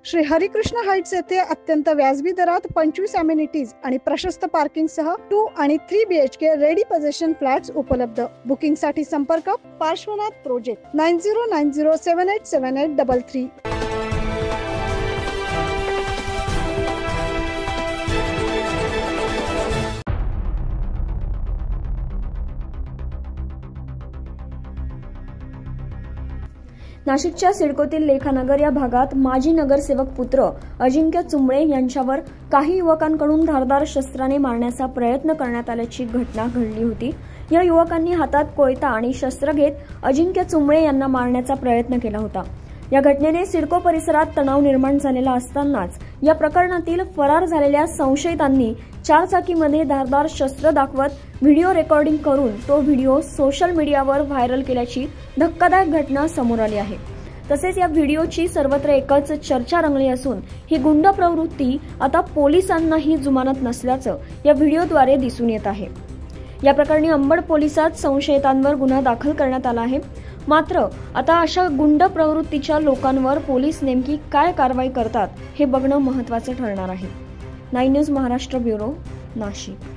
Shri Harikrishna Heights येथे अत्यंत व्याजबी दरात 25 अमेनिटीज आणि प्रशस्त पार्किंग सह 2 आणि 3 BHK रेडी पोझिशन फ्लॅट्स उपलब्ध। बुकिंग साठी संपर्क पार्श्वनाथ प्रोजेक्ट 9090787833। नाशिकच्या सिडकोतील लेखानगर या भागात माजी नगरसेवक पुत्र अजिंक्य चुंबळे यांच्यावर काही युवकांकडून धारदार शस्त्राने मारण्याचा प्रयत्न करण्यात आल्याची घटना घडली होती। या युवकांनी हातात कोयता आणि शस्त्र घेत अजिंक्य चुंबळे यांना मारण्याचा प्रयत्न केला होता। या घटनेने सिडको परिसरात तणाव निर्माण झालेला असतानाच या प्रकरणातील फरार झालेल्या संशयितांनी चारचाकीमध्ये धारदार शस्त्र दाखवत व्हिडिओ रेकॉर्डिंग करून तो व्हिडिओ सोशल मीडियावर व्हायरल केल्याची धक्कादायक घटना समोर आली आहे। तसेच या व्हिडिओची सर्वत्र एकच चर्चा रंगली असून ही गुंड प्रवृत्ती आता पोलिसांनाही जुमानत नसल्याचं या व्हिडिओद्वारे दिसून येत आहे। या प्रकरणी अंबड पोलिसात संशयितांवर गुन्हा दाखल करण्यात आला आहे। मात्र आता अशा गुंड प्रवृत्तीच्या लोकांवर पोलीस नेमकी काय कारवाई करतात हे बघणं महत्त्वाचे ठरणार आहे। 9 न्यूज महाराष्ट्र ब्युरो, नाशिक।